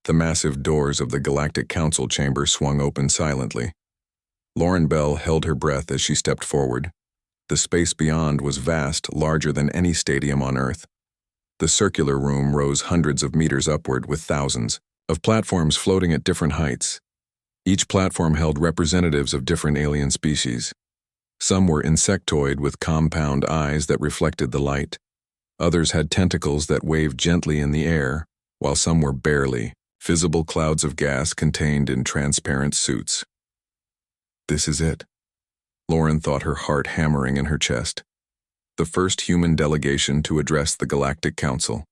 The massive doors of the Galactic Council chamber swung open silently. Lauren Bell held her breath as she stepped forward. The space beyond was vast, larger than any stadium on Earth. The circular room rose hundreds of meters upward with thousands of platforms floating at different heights. Each platform held representatives of different alien species. Some were insectoid with compound eyes that reflected the light. Others had tentacles that waved gently in the air, while some were barely visible clouds of gas contained in transparent suits. This is it. Lauren thought, her heart hammering in her chest. The first human delegation to address the Galactic Council.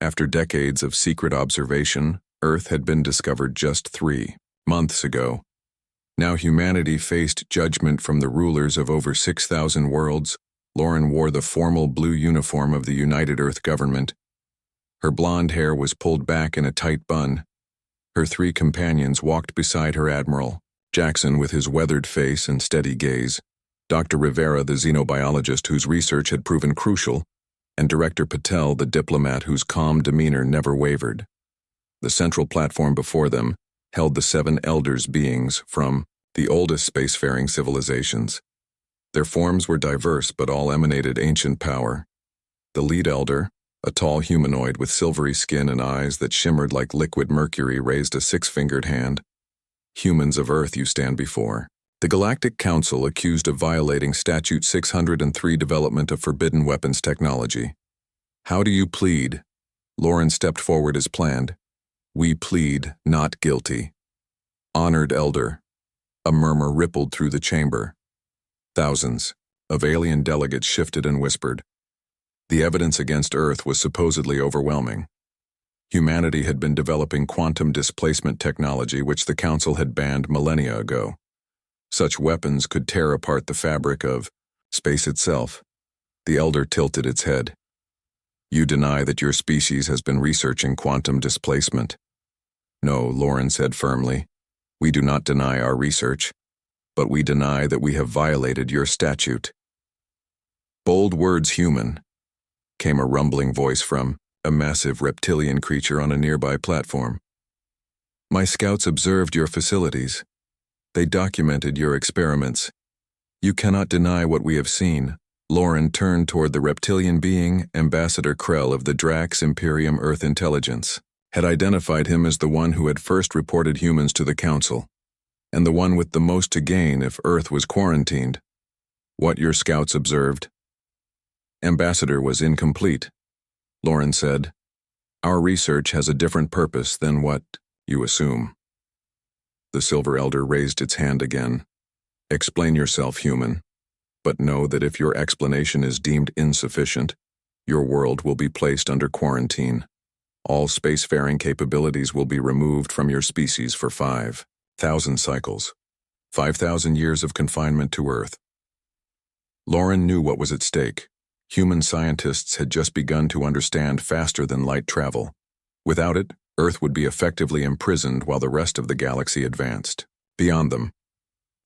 After decades of secret observation, Earth had been discovered just 3 months ago. Now humanity faced judgment from the rulers of over 6,000 worlds. Lauren wore the formal blue uniform of the United Earth government. Her blonde hair was pulled back in a tight bun. Her 3 companions walked beside her: Admiral Jackson with his weathered face and steady gaze, Dr. Rivera, the xenobiologist whose research had proven crucial, and Director Patel, the diplomat whose calm demeanor never wavered. The central platform before them held the 7 elders beings from the oldest spacefaring civilizations. Their forms were diverse but all emanated ancient power. The lead elder, a tall humanoid with silvery skin and eyes that shimmered like liquid mercury, raised a 6-fingered hand. Humans of Earth you stand before. The Galactic Council accused of violating Statute 603, development of forbidden weapons technology. How do you plead? Lauren stepped forward as planned. We plead not guilty. Honored Elder. A murmur rippled through the chamber. Thousands of alien delegates shifted and whispered. The evidence against Earth was supposedly overwhelming. Humanity had been developing quantum displacement technology which the Council had banned millennia ago. Such weapons could tear apart the fabric of space itself. The Elder tilted its head. You deny that your species has been researching quantum displacement? No, Lauren said firmly. We do not deny our research, but we deny that we have violated your statute. Bold words, human, came a rumbling voice from a massive reptilian creature on a nearby platform. My scouts observed your facilities. They documented your experiments. You cannot deny what we have seen. Lauren turned toward the reptilian being. Ambassador Krell of the Drax Imperium Earth Intelligence had identified him as the one who had first reported humans to the Council, and the one with the most to gain if Earth was quarantined. What your scouts observed? Ambassador was incomplete, Lauren said. Our research has a different purpose than what you assume. The Silver Elder raised its hand again. Explain yourself, human, but know that if your explanation is deemed insufficient, your world will be placed under quarantine. All spacefaring capabilities will be removed from your species for 5,000 cycles, 5,000 years of confinement to Earth. Lauren knew what was at stake. Human scientists had just begun to understand faster than light travel. Without it, Earth would be effectively imprisoned while the rest of the galaxy advanced. Beyond them,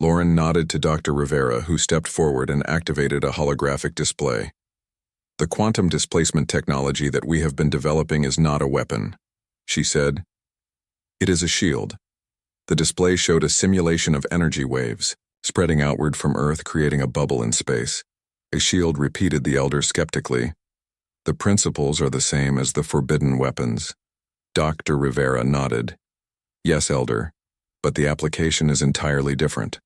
Lauren nodded to Dr. Rivera, who stepped forward and activated a holographic display. The quantum displacement technology that we have been developing is not a weapon, she said. It is a shield. The display showed a simulation of energy waves, spreading outward from Earth, creating a bubble in space. A shield, repeated the Elder skeptically. The principles are the same as the forbidden weapons. Dr. Rivera nodded. Yes, Elder, but the application is entirely different.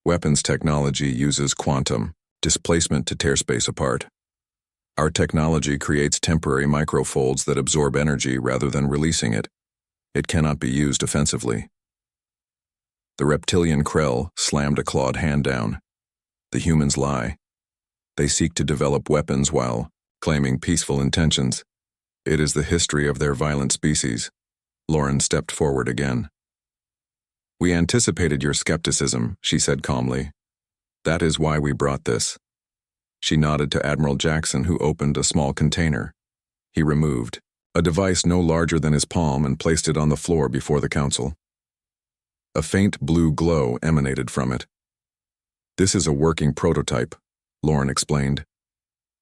Weapons technology uses quantum displacement to tear space apart. Our technology creates temporary microfolds that absorb energy rather than releasing it. It cannot be used offensively. The reptilian Krell slammed a clawed hand down. The humans lie. They seek to develop weapons while claiming peaceful intentions. It is the history of their violent species. Lauren stepped forward again. We anticipated your skepticism, she said calmly. That is why we brought this. She nodded to Admiral Jackson, who opened a small container. He removed a device no larger than his palm and placed it on the floor before the Council. A faint blue glow emanated from it. This is a working prototype, Lauren explained.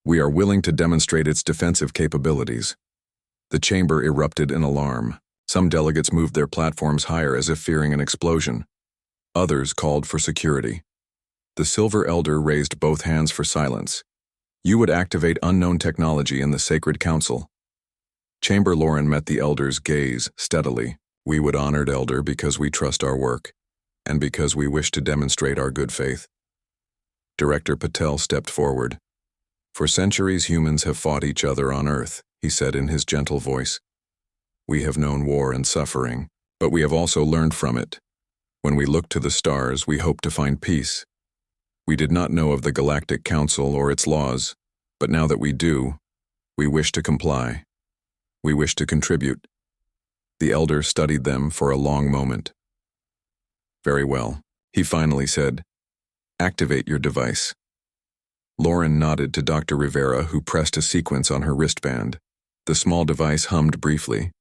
We are willing to demonstrate its defensive capabilities. The chamber erupted in alarm. Some delegates moved their platforms higher as if fearing an explosion. Others called for security. The Silver Elder raised both hands for silence. You would activate unknown technology in the Sacred Council. Chamber Lauren met the Elder's gaze steadily. We would honor Elder because we trust our work, and because we wish to demonstrate our good faith. Director Patel stepped forward. For centuries humans have fought each other on Earth, he said in his gentle voice. We have known war and suffering, but we have also learned from it. When we look to the stars, we hope to find peace. We did not know of the Galactic Council or its laws, but now that we do, we wish to comply. We wish to contribute. The Elder studied them for a long moment. Very well, he finally said. Activate your device. Lauren nodded to Dr. Rivera, who pressed a sequence on her wristband. The small device hummed briefly.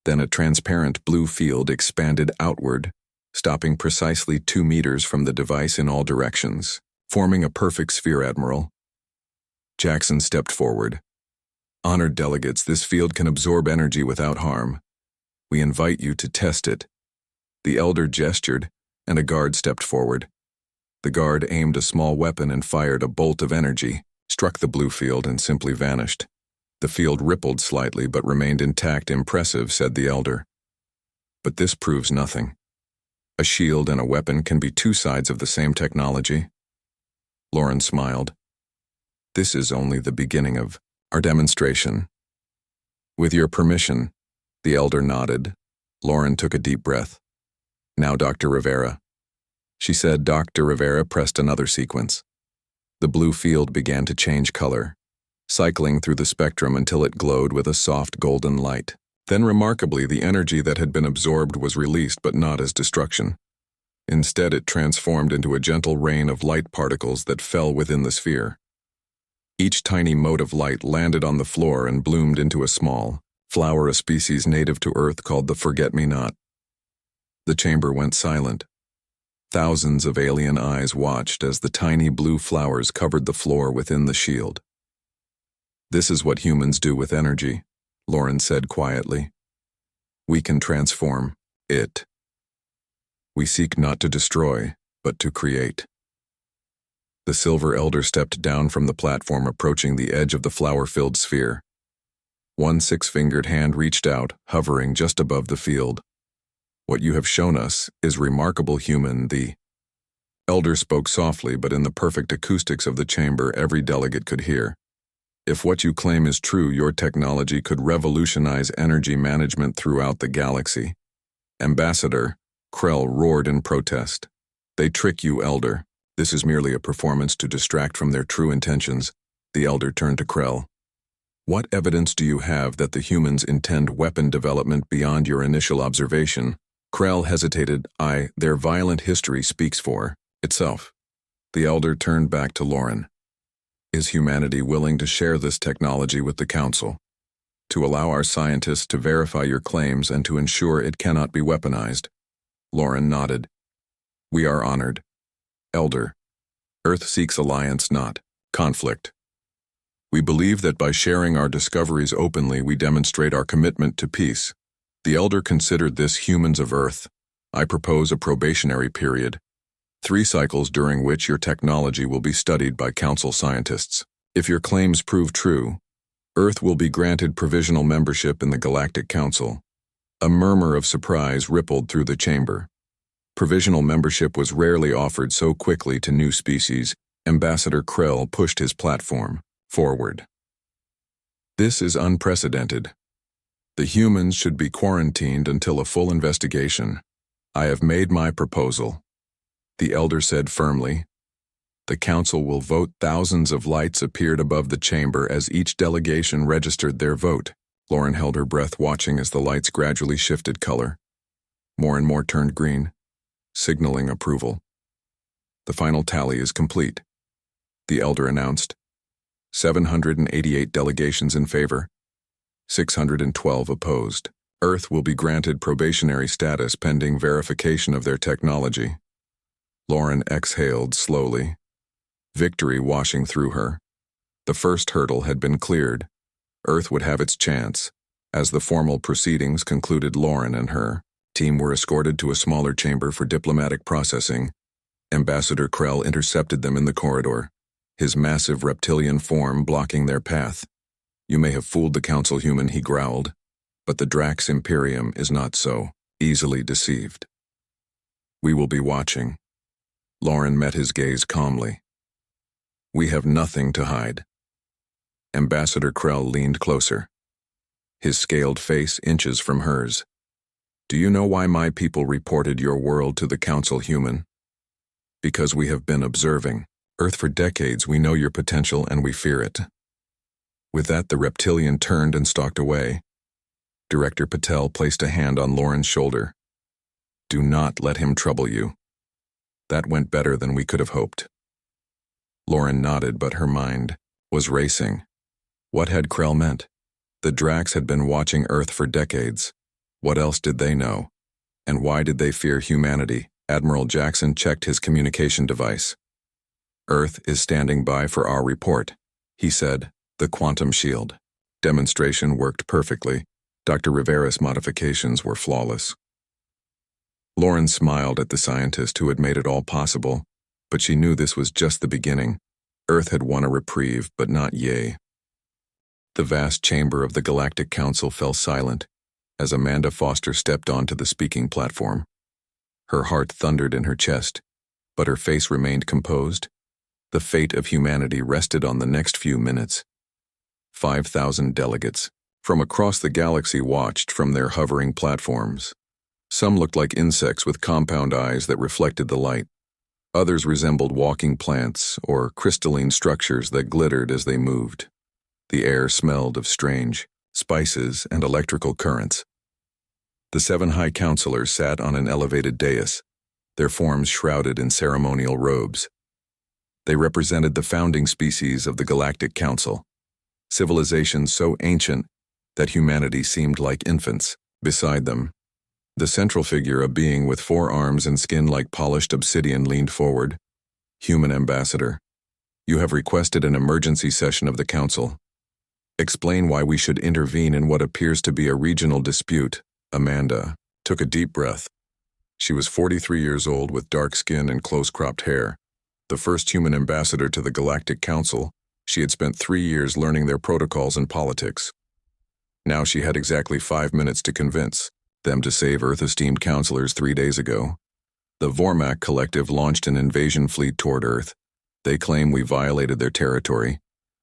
Then a transparent blue field expanded outward, stopping precisely 2 meters from the device in all directions, forming a perfect sphere, Admiral. Jackson stepped forward. Honored delegates, this field can absorb energy without harm. We invite you to test it. The Elder gestured, and a guard stepped forward. The guard aimed a small weapon and fired a bolt of energy, struck the blue field and simply vanished. The field rippled slightly but remained intact. Impressive, said the Elder. But this proves nothing. A shield and a weapon can be 2 sides of the same technology. Lauren smiled. This is only the beginning of our demonstration. With your permission, the Elder nodded. Lauren took a deep breath. Now, Dr. Rivera. She said. Dr. Rivera pressed another sequence. The blue field began to change color, cycling through the spectrum until it glowed with a soft golden light. Then, remarkably, the energy that had been absorbed was released, but not as destruction. Instead, it transformed into a gentle rain of light particles that fell within the sphere. Each tiny mote of light landed on the floor and bloomed into a small flower, a species native to Earth called the forget-me-not. The chamber went silent. Thousands of alien eyes watched as the tiny blue flowers covered the floor within the shield. This is what humans do with energy, Lauren said quietly. We can transform it. We seek not to destroy, but to create. The Silver Elder stepped down from the platform, approaching the edge of the flower-filled sphere. One 6-fingered hand reached out, hovering just above the field. What you have shown us is remarkable, human. The Elder spoke softly, but in the perfect acoustics of the chamber every delegate could hear. If what you claim is true, your technology could revolutionize energy management throughout the galaxy. Ambassador, Krell roared in protest. They trick you, Elder. This is merely a performance to distract from their true intentions. The Elder turned to Krell. What evidence do you have that the humans intend weapon development beyond your initial observation? Krell hesitated. Their violent history speaks for itself. The Elder turned back to Lauren. Is humanity willing to share this technology with the Council? To allow our scientists to verify your claims and to ensure it cannot be weaponized? Lauren nodded. We are honored. Elder, Earth seeks alliance, not conflict. We believe that by sharing our discoveries openly, we demonstrate our commitment to peace. The Elder considered this. Humans of Earth, I propose a probationary period, 3 cycles during which your technology will be studied by Council scientists. If your claims prove true, Earth will be granted provisional membership in the Galactic Council. A murmur of surprise rippled through the chamber. Provisional membership was rarely offered so quickly to new species. Ambassador Krell pushed his platform forward. This is unprecedented. The humans should be quarantined until a full investigation. I have made my proposal. The Elder said firmly. The Council will vote. Thousands of lights appeared above the chamber as each delegation registered their vote. Lauren held her breath, watching as the lights gradually shifted color. More and more turned green, signaling approval. The final tally is complete, the Elder announced. 788 delegations in favor, 612 opposed. Earth will be granted probationary status pending verification of their technology. Lauren exhaled slowly, victory washing through her. The first hurdle had been cleared. Earth would have its chance, As the formal proceedings concluded, Lauren and her team were escorted to a smaller chamber for diplomatic processing. Ambassador Krell intercepted them in the corridor, his massive reptilian form blocking their path. "You may have fooled the council human," he growled, "but the Drax Imperium is not so easily deceived. We will be watching." Lauren met his gaze calmly. "We have nothing to hide." Ambassador Krell leaned closer, his scaled face inches from hers. "Do you know why my people reported your world to the council human? Because we have been observing Earth for decades. We know your potential and we fear it." With that, the reptilian turned and stalked away. Director Patel placed a hand on Lauren's shoulder. "Do not let him trouble you." That went better than we could have hoped. Lauren nodded, but her mind was racing. What had Krell meant? The Drax had been watching Earth for decades. What else did they know? And why did they fear humanity? Admiral Jackson checked his communication device. "Earth is standing by for our report," he said. The quantum shield demonstration worked perfectly. Dr. Rivera's modifications were flawless. Lauren smiled at the scientist who had made it all possible, but she knew this was just the beginning. Earth had won a reprieve, but not yay. The vast chamber of the Galactic Council fell silent as Amanda Foster stepped onto the speaking platform. Her heart thundered in her chest, but her face remained composed. The fate of humanity rested on the next few minutes. 5,000 delegates from across the galaxy watched from their hovering platforms. Some looked like insects with compound eyes that reflected the light. Others resembled walking plants or crystalline structures that glittered as they moved. The air smelled of strange spices and electrical currents. The 7 high counselors sat on an elevated dais, their forms shrouded in ceremonial robes. They represented the founding species of the Galactic Council, civilizations so ancient that humanity seemed like infants. Beside them, the central figure, a being with 4 arms and skin like polished obsidian, leaned forward. "Human ambassador, you have requested an emergency session of the Council. Explain why we should intervene in what appears to be a regional dispute." Amanda took a deep breath. She was 43 years old with dark skin and close-cropped hair. The first human ambassador to the Galactic Council, she had spent 3 years learning their protocols and politics. Now she had exactly 5 minutes to convince them to save Earth-esteemed counselors 3 days ago. The Vormak Collective launched an invasion fleet toward Earth. They claim we violated their territory,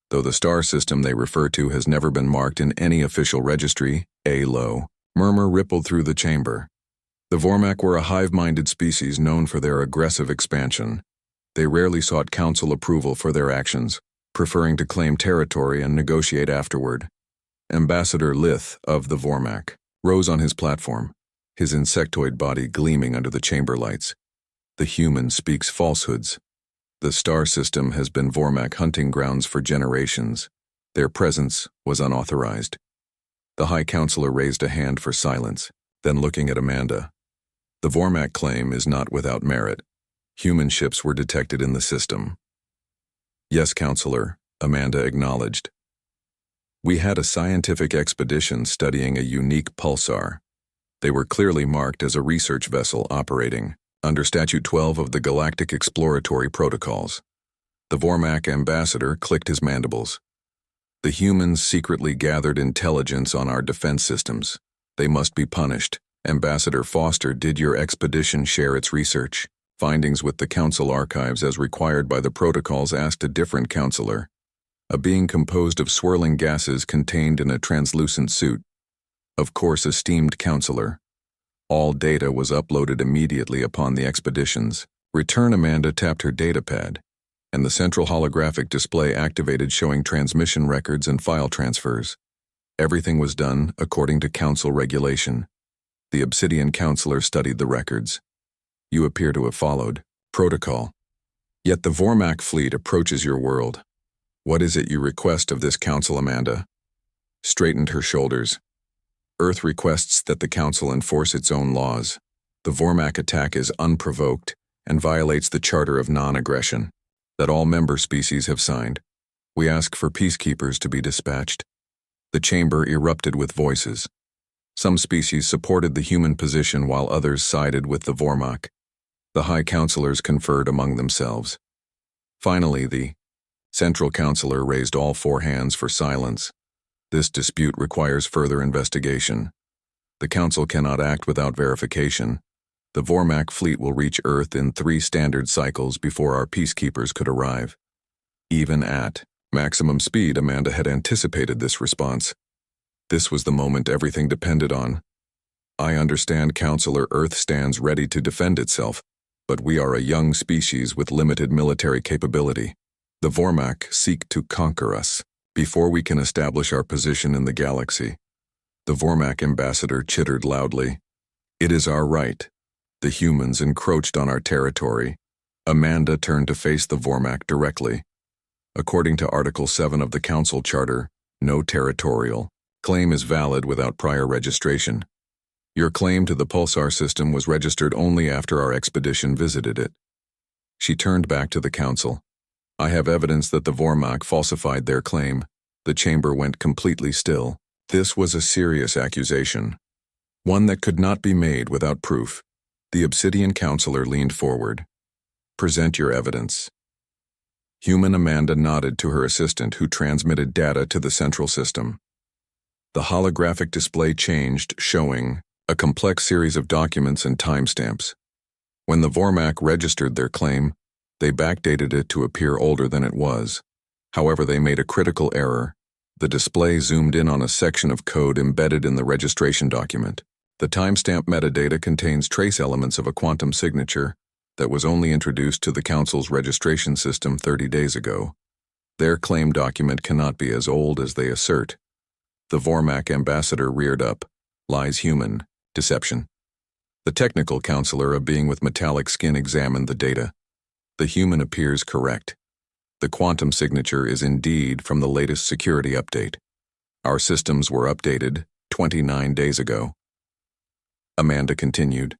though the star system they refer to has never been marked in any official registry. A low murmur rippled through the chamber. The Vormak were a hive-minded species known for their aggressive expansion. They rarely sought council approval for their actions, preferring to claim territory and negotiate afterward. Ambassador Lith of the Vormak rose on his platform, his insectoid body gleaming under the chamber lights. "The human speaks falsehoods. The star system has been Vormak hunting grounds for generations. Their presence was unauthorized." The High Counselor raised a hand for silence, then looking at Amanda. "The Vormak claim is not without merit. Human ships were detected in the system." "Yes, Counselor," Amanda acknowledged. "We had a scientific expedition studying a unique pulsar. They were clearly marked as a research vessel operating under Statute 12 of the Galactic Exploratory Protocols." The Vormak ambassador clicked his mandibles. "The humans secretly gathered intelligence on our defense systems. They must be punished. Ambassador Foster, did your expedition share its research findings with the Council archives as required by the protocols?" asked a different counselor, a being composed of swirling gases contained in a translucent suit. "Of course, esteemed counselor. All data was uploaded immediately upon the expeditions return." Amanda tapped her datapad, and the central holographic display activated, showing transmission records and file transfers. Everything was done according to Council regulation. The Obsidian Counselor studied the records. "You appear to have followed protocol. Yet the Vormak fleet approaches your world. What is it you request of this Council?" Amanda straightened her shoulders. "Earth requests that the Council enforce its own laws. The Vormak attack is unprovoked and violates the Charter of Non-Aggression that all member species have signed. We ask for peacekeepers to be dispatched." The chamber erupted with voices. Some species supported the human position while others sided with the Vormak. The High Counselors conferred among themselves. Finally, the Central Counselor raised all four hands for silence. This dispute requires further investigation. The Council cannot act without verification. The Vormak fleet will reach Earth in 3 standard cycles before our peacekeepers could arrive. Even at maximum speed, Amanda had anticipated this response. This was the moment everything depended on. I understand Counselor Earth stands ready to defend itself, but we are a young species with limited military capability. The Vormak seek to conquer us before we can establish our position in the galaxy. The Vormak ambassador chittered loudly. It is our right. The humans encroached on our territory. Amanda turned to face the Vormak directly. According to Article 7 of the Council Charter, no territorial claim is valid without prior registration. Your claim to the pulsar system was registered only after our expedition visited it. She turned back to the Council. I have evidence that the Vormak falsified their claim. The chamber went completely still. This was a serious accusation, one that could not be made without proof. The Obsidian Counselor leaned forward. Present your evidence. Human Amanda nodded to her assistant, who transmitted data to the central system. The holographic display changed, showing a complex series of documents and timestamps. When the Vormak registered their claim, they backdated it to appear older than it was. However, they made a critical error. The display zoomed in on a section of code embedded in the registration document. The timestamp metadata contains trace elements of a quantum signature that was only introduced to the Council's registration system 30 days ago. Their claim document cannot be as old as they assert. The Vormak ambassador reared up. Lies human. Deception. The technical counselor, a being with metallic skin, examined the data. The human appears correct. The quantum signature is indeed from the latest security update. Our systems were updated 29 days ago. Amanda continued.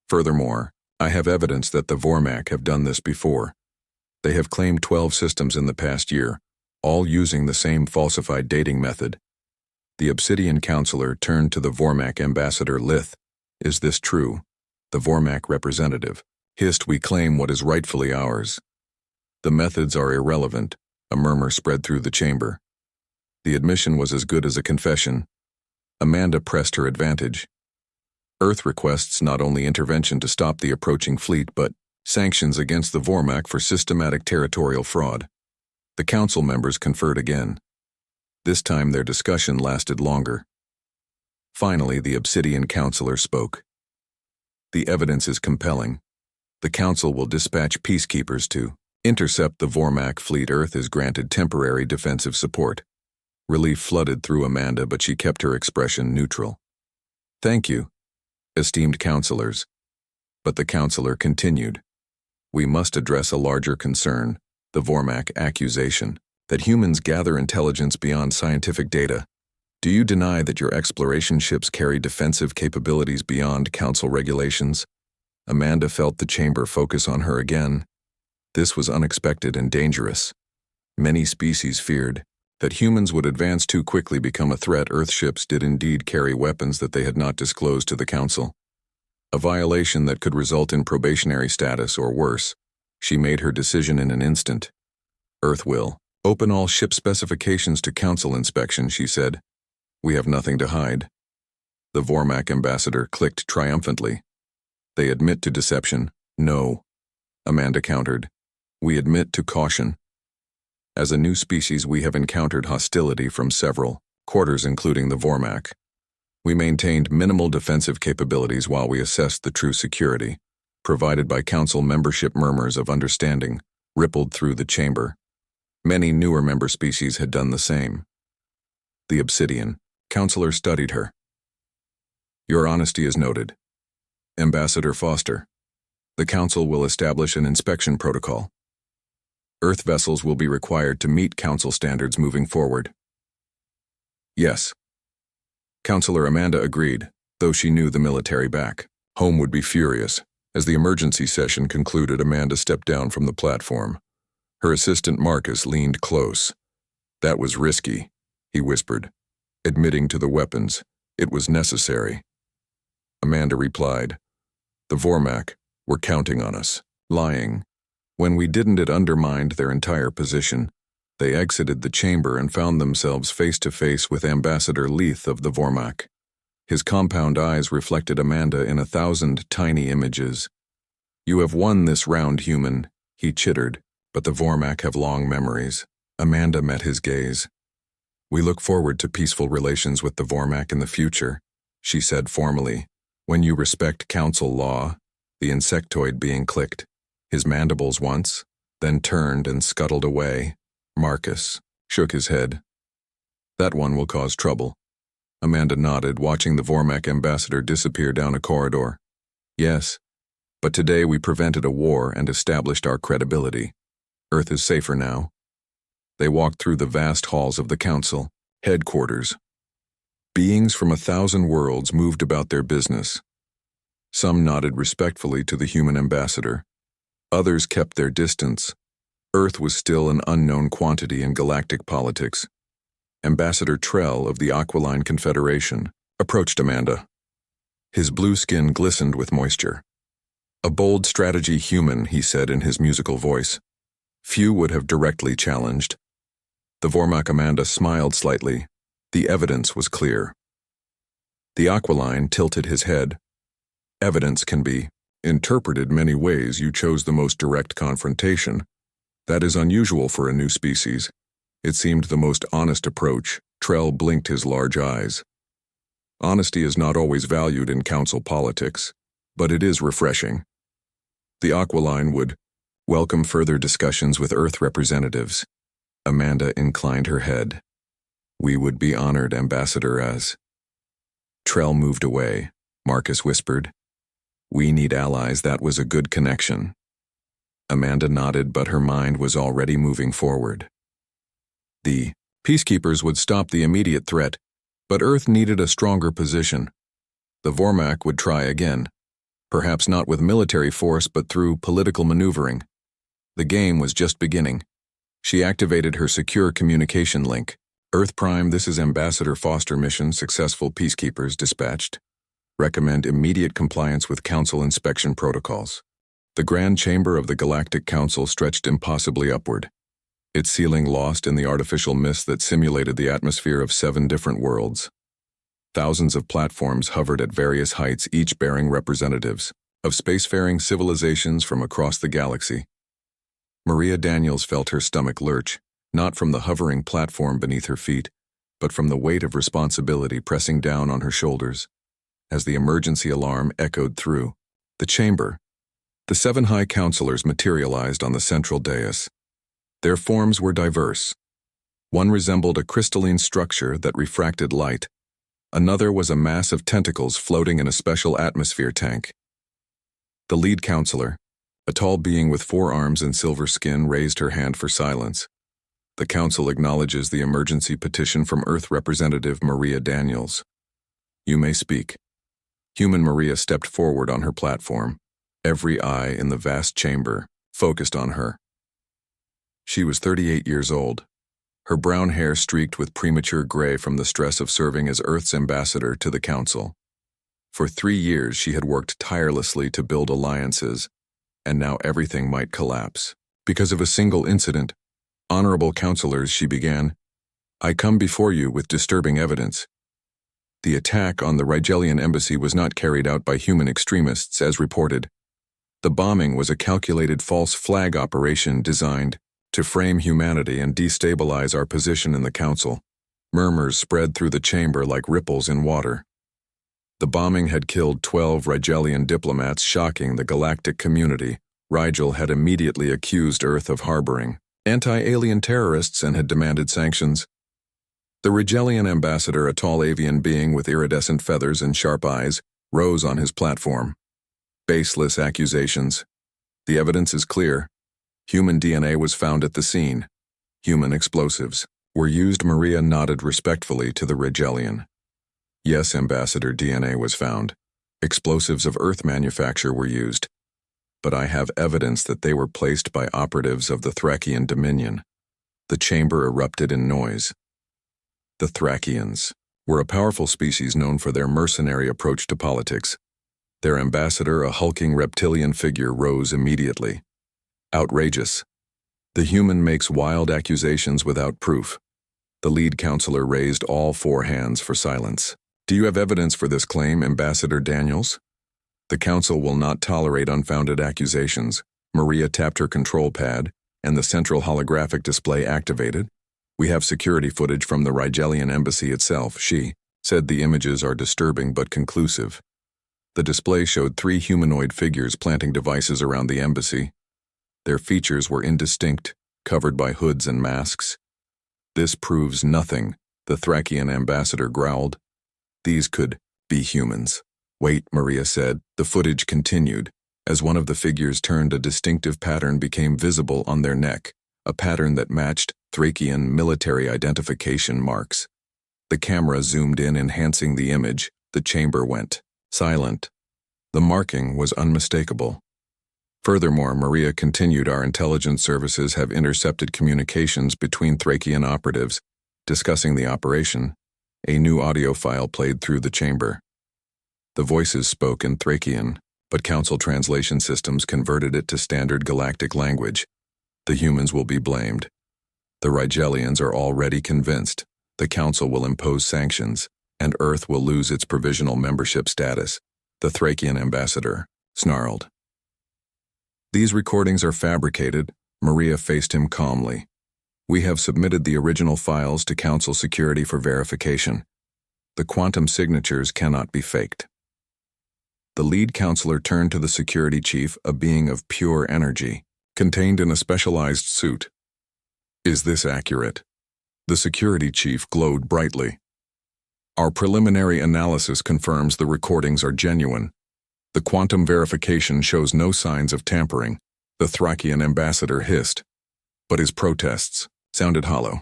Furthermore, I have evidence that the Vormak have done this before. They have claimed 12 systems in the past year, all using the same falsified dating method. The Obsidian Counselor turned to the Vormak ambassador Lith. Is this true? The Vormak representative hissed. We claim what is rightfully ours. The methods are irrelevant. A murmur spread through the chamber. The admission was as good as a confession. Amanda pressed her advantage. Earth requests not only intervention to stop the approaching fleet, but sanctions against the Vormak for systematic territorial fraud. The council members conferred again. This time their discussion lasted longer. Finally, the Obsidian Counselor spoke. The evidence is compelling. The council will dispatch peacekeepers to intercept the Vormak fleet. Earth is granted temporary defensive support. Relief flooded through Amanda, but she kept her expression neutral. Thank you, esteemed counselors. But the counselor continued. We must address a larger concern, the Vormak accusation that humans gather intelligence beyond scientific data. Do you deny that your exploration ships carry defensive capabilities beyond council regulations? Amanda felt the chamber focus on her again. This was unexpected and dangerous. Many species feared that humans would advance too quickly, become a threat. Earth ships did indeed carry weapons that they had not disclosed to the Council. A violation that could result in probationary status or worse. She made her decision in an instant. Earth will open all ship specifications to Council inspection, she said. We have nothing to hide. The Vormak ambassador clicked triumphantly. They admit to deception. No, Amanda countered. We admit to caution. As a new species, we have encountered hostility from several quarters, including the Vormak. We maintained minimal defensive capabilities while we assessed the true security provided by Council membership. Murmurs of understanding rippled through the chamber. Many newer member species had done the same. The Obsidian Counselor studied her. Your honesty is noted. Ambassador Foster, the Council will establish an inspection protocol. Earth vessels will be required to meet Council standards moving forward. Yes. Counselor Amanda agreed, though she knew the military back home would be furious. As the emergency session concluded, Amanda stepped down from the platform. Her assistant Marcus leaned close. That was risky, he whispered. admitting to the weapons. It was necessary. Amanda replied, "The Vormak were counting on us." Lying. When we didn't, it undermined their entire position. They exited the chamber and found themselves face to face with Ambassador Leith of the Vormak. His compound eyes reflected Amanda in 1,000 tiny images. "You have won this round, human," he chittered, "but the Vormak have long memories." Amanda met his gaze. "We look forward to peaceful relations with the Vormak in the future," she said formally. "When you respect council law." The insectoid being clicked, his mandibles once, then turned and scuttled away. Marcus shook his head. "That one will cause trouble." Amanda nodded, watching the Vormak ambassador disappear down a corridor. "Yes, but today we prevented a war and established our credibility. Earth is safer now." They walked through the vast halls of the council, headquarters. Beings from 1,000 worlds moved about their business. Some nodded respectfully to the human ambassador. Others kept their distance. Earth was still an unknown quantity in galactic politics. Ambassador Trell of the Aquiline Confederation approached Amanda. His blue skin glistened with moisture. "A bold strategy, human," he said in his musical voice. Few would have directly challenged. The Vormak Amanda smiled slightly. The evidence was clear. The Aquiline tilted his head. "Evidence can be interpreted many ways. You chose the most direct confrontation. That is unusual for a new species." It seemed the most honest approach. Trell blinked his large eyes. "Honesty is not always valued in council politics, but it is refreshing." The Aquiline would welcome further discussions with Earth representatives. Amanda inclined her head. "We would be honored, Ambassador, as..." Trell moved away. Marcus whispered, "We need allies." That was a good connection. Amanda nodded, but her mind was already moving forward. The peacekeepers would stop the immediate threat, but Earth needed a stronger position. The Vormak would try again, perhaps not with military force but through political maneuvering. The game was just beginning. She activated her secure communication link. "Earth Prime, this is Ambassador Foster. Mission successful. Peacekeepers dispatched. Recommend immediate compliance with Council inspection protocols." The Grand Chamber of the Galactic Council stretched impossibly upward, its ceiling lost in the artificial mist that simulated the atmosphere of 7 different worlds. Thousands of platforms hovered at various heights, each bearing representatives of spacefaring civilizations from across the galaxy. Maria Daniels felt her stomach lurch, not from the hovering platform beneath her feet, but from the weight of responsibility pressing down on her shoulders. As the emergency alarm echoed through the chamber, the 7 high counselors materialized on the central dais. Their forms were diverse. One resembled a crystalline structure that refracted light. Another was a mass of tentacles floating in a special atmosphere tank. The lead counselor, a tall being with 4 arms and silver skin, raised her hand for silence. The council acknowledges the emergency petition from Earth Representative Maria Daniels. "You may speak." Human Maria stepped forward on her platform. Every eye in the vast chamber focused on her. She was 38 years old, her brown hair streaked with premature gray from the stress of serving as Earth's ambassador to the Council. For 3 years she had worked tirelessly to build alliances, and now everything might collapse. Because of a single incident. "Honorable Councilors," she began, "I come before you with disturbing evidence. The attack on the Rigelian embassy was not carried out by human extremists, as reported. The bombing was a calculated false flag operation designed to frame humanity and destabilize our position in the Council." Murmurs spread through the chamber like ripples in water. The bombing had killed 12 Rigelian diplomats, shocking the galactic community. Rigel had immediately accused Earth of harboring anti-alien terrorists and had demanded sanctions. The Rigelian ambassador, a tall avian being with iridescent feathers and sharp eyes, rose on his platform. "Baseless accusations. The evidence is clear. Human DNA was found at the scene. Human explosives were used." Maria nodded respectfully to the Rigelian. "Yes, Ambassador, DNA was found. Explosives of Earth manufacture were used. But I have evidence that they were placed by operatives of the Thracian Dominion." The chamber erupted in noise. "The Thracians. were a powerful species known for their mercenary approach to politics. Their ambassador, a hulking reptilian figure, rose immediately. Outrageous. The human makes wild accusations without proof. The lead counselor raised all four hands for silence. Do you have evidence for this claim, Ambassador Daniels? The council will not tolerate unfounded accusations. Maria tapped her control pad, and the central holographic display activated. We have security footage from the Rigelian embassy itself. She said the images are disturbing but conclusive. The display showed three humanoid figures planting devices around the embassy. Their features were indistinct, covered by hoods and masks. This proves nothing, the Thracian ambassador growled. These could be humans. Wait, Maria said. The footage continued. As one of the figures turned, a distinctive pattern became visible on their neck, a pattern that matched Thracian military identification marks. The camera zoomed in, enhancing the image. The chamber went silent. The marking was unmistakable. Furthermore, Maria continued, our intelligence services have intercepted communications between Thracian operatives discussing the operation. A new audio file played through the chamber. The voices spoke in Thracian, but council translation systems converted it to standard galactic language. The humans will be blamed. The Rigelians are already convinced. The council will impose sanctions, and Earth will lose its provisional membership status. The Thracian ambassador snarled. These recordings are fabricated. Maria faced him calmly. We have submitted the original files to council security for verification. The quantum signatures cannot be faked. The lead counselor turned to the security chief, a being of pure energy, contained in a specialized suit. Is this accurate? The security chief glowed brightly. Our preliminary analysis confirms the recordings are genuine. The quantum verification shows no signs of tampering, the Thracian ambassador hissed. But his protests sounded hollow.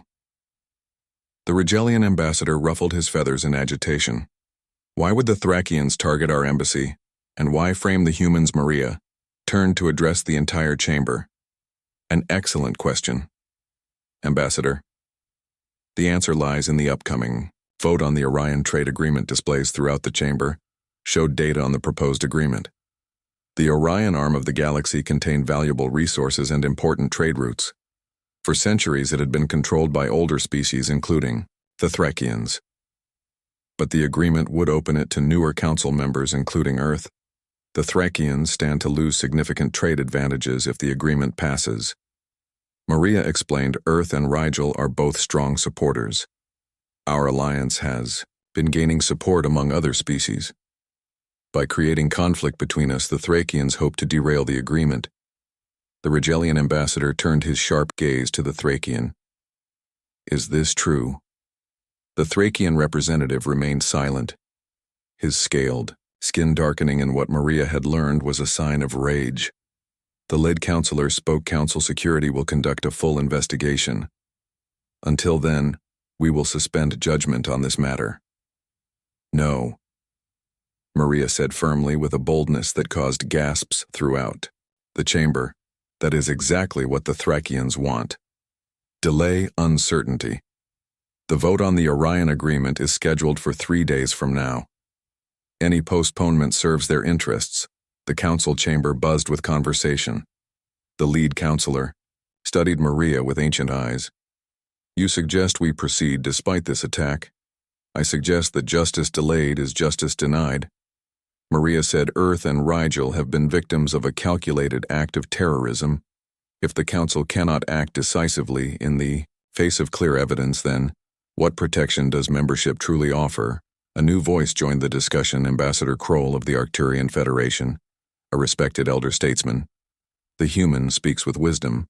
The Rigelian ambassador ruffled his feathers in agitation. Why would the Thracians target our embassy? And why frame the humans? Maria turned to address the entire chamber. An excellent question, Ambassador. The answer lies in the upcoming vote on the Orion trade agreement. Displays throughout the chamber showed data on the proposed agreement. The Orion arm of the galaxy contained valuable resources and important trade routes. For centuries it had been controlled by older species, including the Thracians. But the agreement would open it to newer council members, including Earth. The Thracians stand to lose significant trade advantages if the agreement passes. Maria explained Earth and Rigel are both strong supporters. Our alliance has been gaining support among other species. By creating conflict between us, the Thracians hope to derail the agreement. The Rigelian ambassador turned his sharp gaze to the Thracian. Is this true? The Thracian representative remained silent. His scaled, skin darkening, and what Maria had learned was a sign of rage. The lead counselor spoke. Council security will conduct a full investigation. Until then, we will suspend judgment on this matter. No, Maria said firmly, with a boldness that caused gasps throughout the chamber. That is exactly what the Thracians want. Delay, uncertainty. The vote on the Orion agreement is scheduled for 3 days from now. Any postponement serves their interests. The council chamber buzzed with conversation. The lead counselor studied Maria with ancient eyes. You suggest we proceed despite this attack? I suggest that justice delayed is justice denied. Maria said Earth and Rigel have been victims of a calculated act of terrorism. If the council cannot act decisively in the face of clear evidence, then what protection does membership truly offer? A new voice joined the discussion, Ambassador Kroll of the Arcturian Federation, a respected elder statesman. The human speaks with wisdom.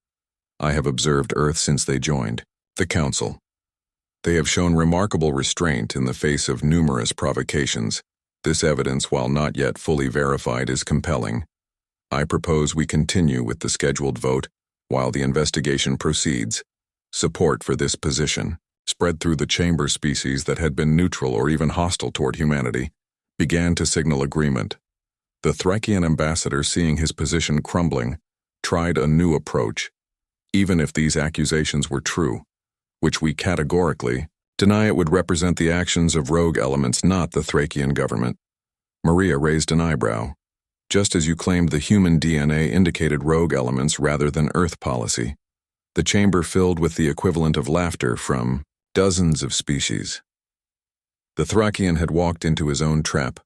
I have observed Earth since they joined the council. They have shown remarkable restraint in the face of numerous provocations. This evidence, while not yet fully verified, is compelling. I propose we continue with the scheduled vote while the investigation proceeds. Support for this position spread through the chamber. Species that had been neutral or even hostile toward humanity began to signal agreement. The Thracian ambassador, seeing his position crumbling, tried a new approach. Even if these accusations were true, which we categorically Deny it would represent the actions of rogue elements, not the Thracian government. Maria raised an eyebrow. Just as you claimed the human DNA indicated rogue elements rather than Earth policy. The chamber filled with the equivalent of laughter from dozens of species. The Thracian had walked into his own trap.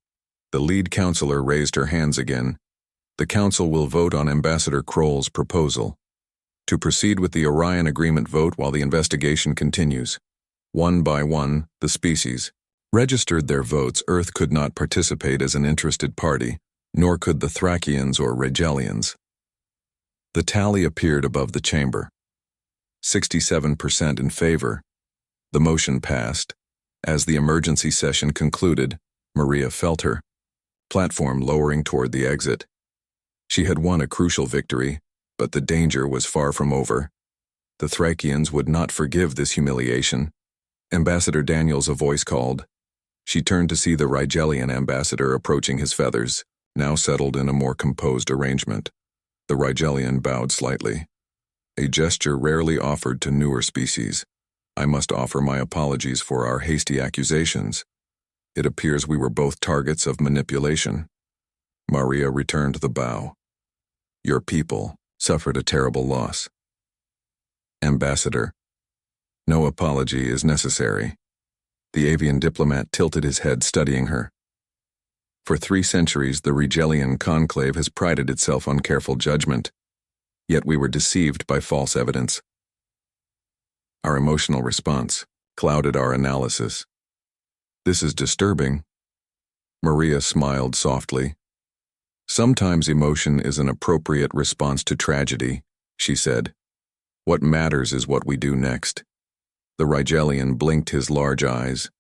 The lead counselor raised her hands again. The council will vote on Ambassador Kroll's proposal to proceed with the Orion Agreement vote while the investigation continues. One by one, the species registered their votes. Earth could not participate as an interested party, nor could the Thracians or Regelians. The tally appeared above the chamber. 67% in favor. The motion passed. As the emergency session concluded, Maria felt her platform lowering toward the exit. She had won a crucial victory, but the danger was far from over. The Thracians would not forgive this humiliation. Ambassador Daniels, a voice called. She turned to see the Rigelian ambassador approaching his feathers, now settled in a more composed arrangement. The Rigelian bowed slightly. A gesture rarely offered to newer species. I must offer my apologies for our hasty accusations. It appears we were both targets of manipulation. Maria returned the bow. Your people suffered a terrible loss. Ambassador, no apology is necessary. The avian diplomat tilted his head, studying her. For 3 centuries, the Rigelian conclave has prided itself on careful judgment. Yet we were deceived by false evidence. Our emotional response clouded our analysis. This is disturbing. Maria smiled softly. Sometimes emotion is an appropriate response to tragedy, she said. What matters is what we do next. The Rigelian blinked his large eyes.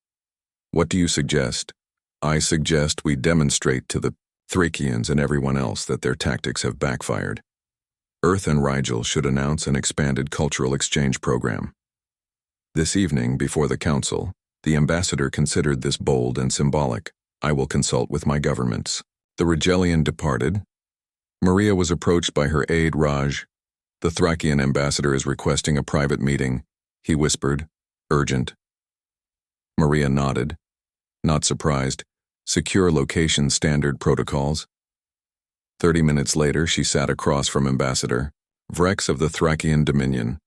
What do you suggest? I suggest we demonstrate to the Thracians and everyone else that their tactics have backfired. Earth and Rigel should announce an expanded cultural exchange program. This evening, before the council, the ambassador considered this bold and symbolic. I will consult with my governments. The Rigelian departed. Maria was approached by her aide Raj. The Thracian ambassador is requesting a private meeting, he whispered. Urgent. Maria nodded. Not surprised. Secure location standard protocols. 30 minutes later, she sat across from Ambassador Vrex of the Thracian Dominion.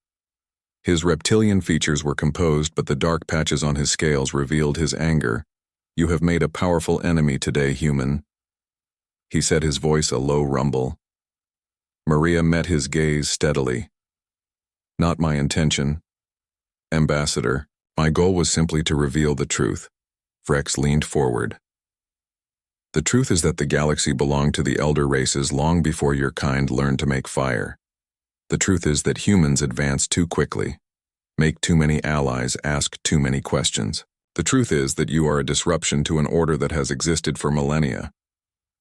His reptilian features were composed, but the dark patches on his scales revealed his anger. You have made a powerful enemy today, human. He said, his voice a low rumble. Maria met his gaze steadily. Not my intention. Ambassador, my goal was simply to reveal the truth. Vrex leaned forward. The truth is that the galaxy belonged to the elder races long before your kind learned to make fire. The truth is that humans advance too quickly, make too many allies, ask too many questions. The truth is that you are a disruption to an order that has existed for millennia.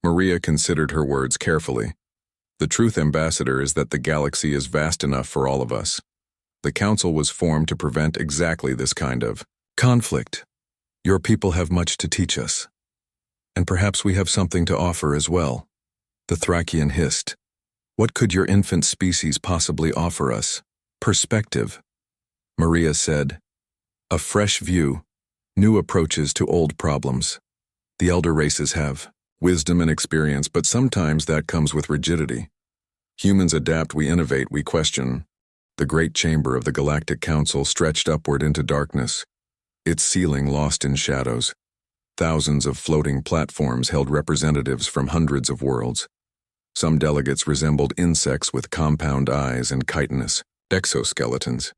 Maria considered her words carefully. The truth, Ambassador, is that the galaxy is vast enough for all of us. The Council was formed to prevent exactly this kind of conflict. Your people have much to teach us. And perhaps we have something to offer as well. The Thracian hissed. What could your infant species possibly offer us? Perspective. Maria said. A fresh view, new approaches to old problems. The elder races have wisdom and experience, but sometimes that comes with rigidity. Humans adapt, we innovate, we question. The great chamber of the Galactic Council stretched upward into darkness, its ceiling lost in shadows. Thousands of floating platforms held representatives from hundreds of worlds. Some delegates resembled insects with compound eyes and chitinous exoskeletons.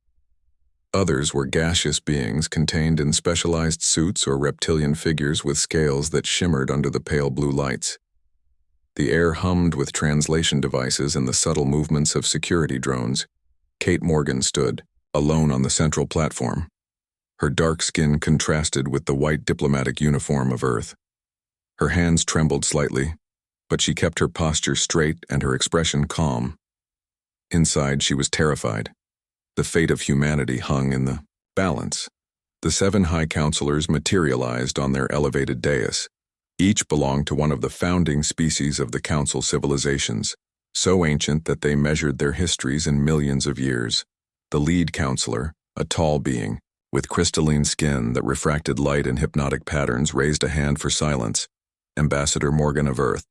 Others were gaseous beings contained in specialized suits or reptilian figures with scales that shimmered under the pale blue lights. The air hummed with translation devices and the subtle movements of security drones. Kate Morgan stood, alone on the central platform. Her dark skin contrasted with the white diplomatic uniform of Earth. Her hands trembled slightly, but she kept her posture straight and her expression calm. Inside, she was terrified. The fate of humanity hung in the balance. The 7 high counselors materialized on their elevated dais. Each belonged to one of the founding species of the council civilizations, so ancient that they measured their histories in millions of years. The lead counselor, a tall being, with crystalline skin that refracted light in hypnotic patterns, raised a hand for silence. Ambassador Morgan of Earth.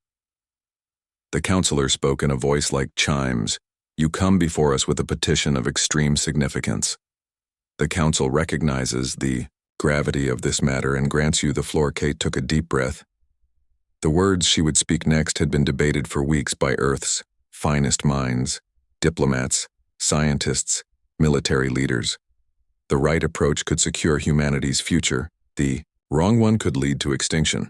The counselor spoke in a voice like chimes. You come before us with a petition of extreme significance. The council recognizes the gravity of this matter and grants you the floor. Kate took a deep breath. The words she would speak next had been debated for weeks by Earth's finest minds, diplomats, scientists, military leaders. The right approach could secure humanity's future. The wrong one could lead to extinction.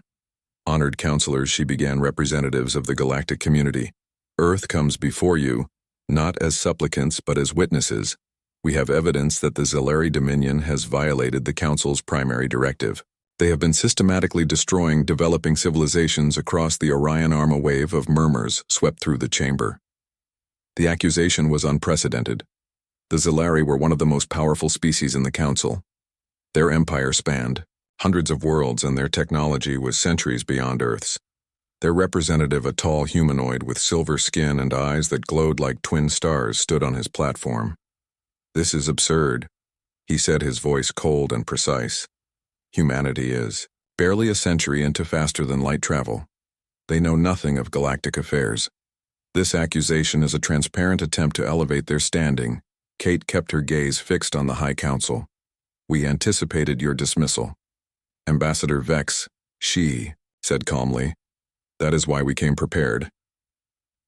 Honored counselors, she began, representatives of the galactic community. Earth comes before you, not as supplicants but as witnesses. We have evidence that the Zalari Dominion has violated the Council's primary directive. They have been systematically destroying developing civilizations across the Orion Arm. A wave of murmurs swept through the chamber. The accusation was unprecedented. The Zalari were one of the most powerful species in the Council. Their empire spanned hundreds of worlds, and their technology was centuries beyond Earth's. Their representative, a tall humanoid with silver skin and eyes that glowed like twin stars, stood on his platform. This is absurd, he said, his voice cold and precise. Humanity is barely a century into faster-than-light travel. They know nothing of galactic affairs. This accusation is a transparent attempt to elevate their standing. Kate kept her gaze fixed on the High Council. We anticipated your dismissal. Ambassador Vex, she said calmly. That is why we came prepared.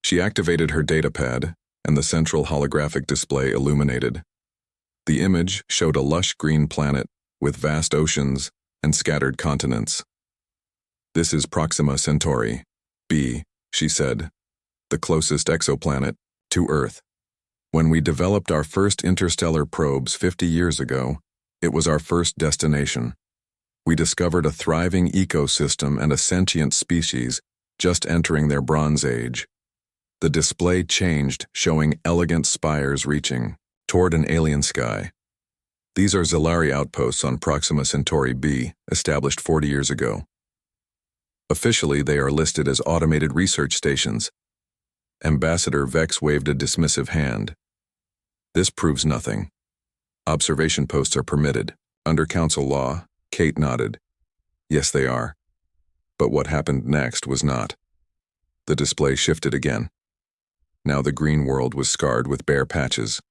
She activated her datapad, and the central holographic display illuminated. The image showed a lush green planet with vast oceans and scattered continents. This is Proxima Centauri, B, she said, the closest exoplanet to Earth. When we developed our first interstellar probes 50 years ago, it was our first destination. We discovered a thriving ecosystem and a sentient species just entering their Bronze Age. The display changed, showing elegant spires reaching toward an alien sky. These are Zalari outposts on Proxima Centauri B, established 40 years ago. Officially, they are listed as automated research stations. Ambassador Vex waved a dismissive hand. This proves nothing. Observation posts are permitted. Under Council law, Kate nodded. Yes, they are. But what happened next was not. The display shifted again. Now the green world was scarred with bare patches.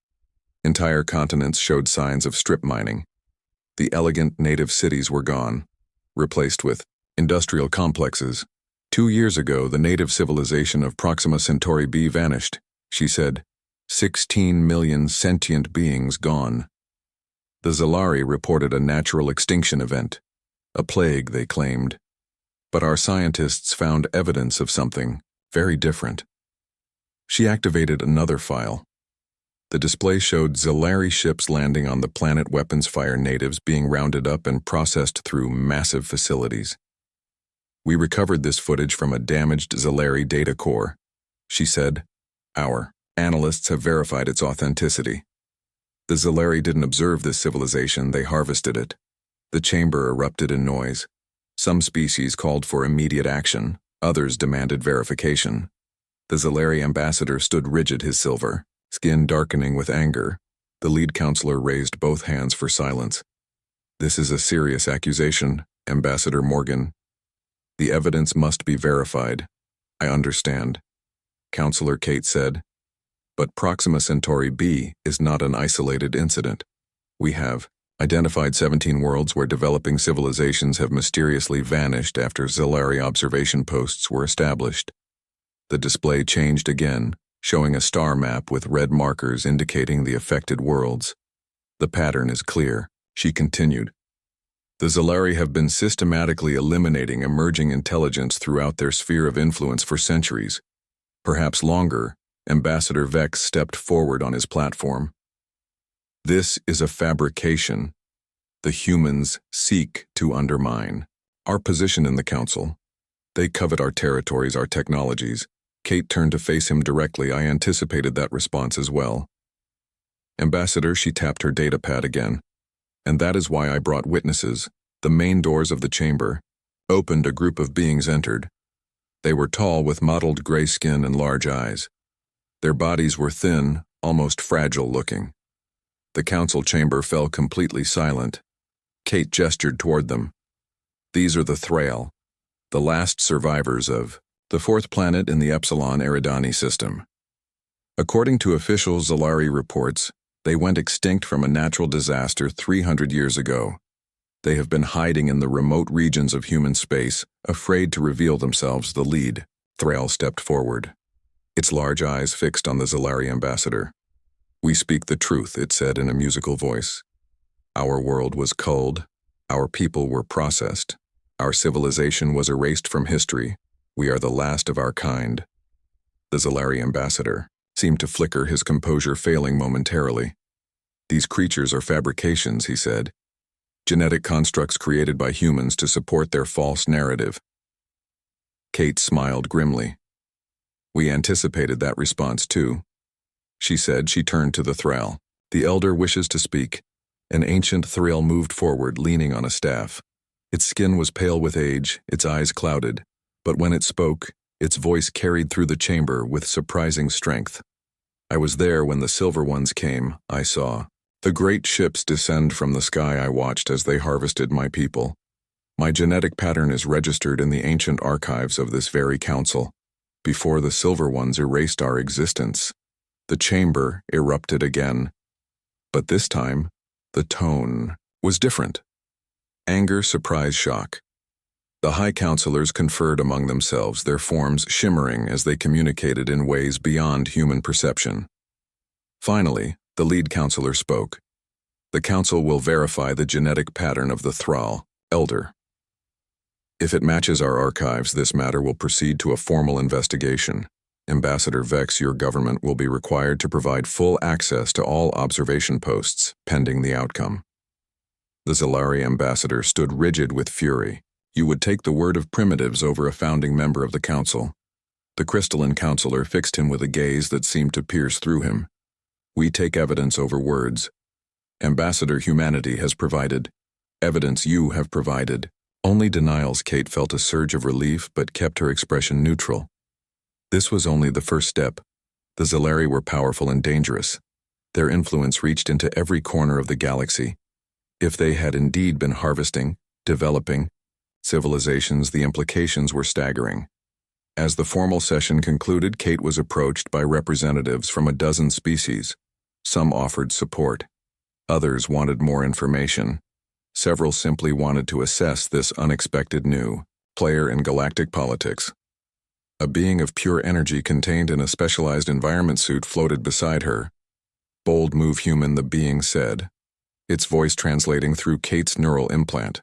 Entire continents showed signs of strip mining. The elegant native cities were gone, replaced with industrial complexes. 2 years ago, the native civilization of Proxima Centauri B vanished, she said. 16 million sentient beings gone. The Zalari reported a natural extinction event. A plague, they claimed. But our scientists found evidence of something very different. She activated another file. The display showed Zalari ships landing on the planet, weapons fire natives being rounded up and processed through massive facilities. We recovered this footage from a damaged Zalari data core, she said. Our analysts have verified its authenticity. The Zalari didn't observe this civilization, they harvested it. The chamber erupted in noise. Some species called for immediate action, others demanded verification. The Zalari ambassador stood rigid, his silver skin darkening with anger. The lead counselor raised both hands for silence. This is a serious accusation, Ambassador Morgan. The evidence must be verified. I understand, Counselor Kate said. But Proxima Centauri B is not an isolated incident. We have identified 17 worlds where developing civilizations have mysteriously vanished after Zalari observation posts were established. The display changed again, showing a star map with red markers indicating the affected worlds. The pattern is clear, she continued. The Zalari have been systematically eliminating emerging intelligence throughout their sphere of influence for centuries. Perhaps longer. Ambassador Vex stepped forward on his platform. This is a fabrication. The humans seek to undermine our position in the Council. They covet our territories, our technologies. Kate turned to face him directly. I anticipated that response as well. Ambassador, she tapped her datapad again. And that is why I brought witnesses. The main doors of the chamber opened. A group of beings entered. They were tall with mottled gray skin and large eyes. Their bodies were thin, almost fragile looking. The council chamber fell completely silent. Kate gestured toward them. These are the Thrail, the last survivors of the fourth planet in the Epsilon Eridani system. According to official Zalari reports, they went extinct from a natural disaster 300 years ago. They have been hiding in the remote regions of human space, afraid to reveal themselves. The lead Thrail stepped forward, its large eyes fixed on the Zalari ambassador. We speak the truth, it said in a musical voice. Our world was culled. Our people were processed. Our civilization was erased from history. We are the last of our kind. The Zalari ambassador seemed to flicker, his composure failing momentarily. These creatures are fabrications, he said. Genetic constructs created by humans to support their false narrative. Kate smiled grimly. We anticipated that response too. She said. She turned to the Thrail. The elder wishes to speak. An ancient Thrail moved forward, leaning on a staff. Its skin was pale with age, its eyes clouded, but when it spoke, its voice carried through the chamber with surprising strength. I was there when the Silver Ones came. I saw the great ships descend from the sky. I watched as they harvested my people. My genetic pattern is registered in the ancient archives of this very council. Before the Silver Ones erased our existence, the chamber erupted again. But this time, the tone was different. Anger, surprise, shock. The High Counselors conferred among themselves, their forms shimmering as they communicated in ways beyond human perception. Finally, the lead counselor spoke. The council will verify the genetic pattern of the Thrall, Elder. If it matches our archives, this matter will proceed to a formal investigation. Ambassador Vex, your government will be required to provide full access to all observation posts, pending the outcome. The Zalari ambassador stood rigid with fury. You would take the word of primitives over a founding member of the council. The crystalline counselor fixed him with a gaze that seemed to pierce through him. We take evidence over words. Ambassador, humanity has provided. Evidence you have provided. Only denials. Kate felt a surge of relief but kept her expression neutral. This was only the first step. The Zalari were powerful and dangerous. Their influence reached into every corner of the galaxy. If they had indeed been harvesting, developing civilizations, the implications were staggering. As the formal session concluded, Kate was approached by representatives from a dozen species. Some offered support. Others wanted more information. Several simply wanted to assess this unexpected new player in galactic politics. A being of pure energy contained in a specialized environment suit floated beside her. Bold move, human, the being said, its voice translating through Kate's neural implant.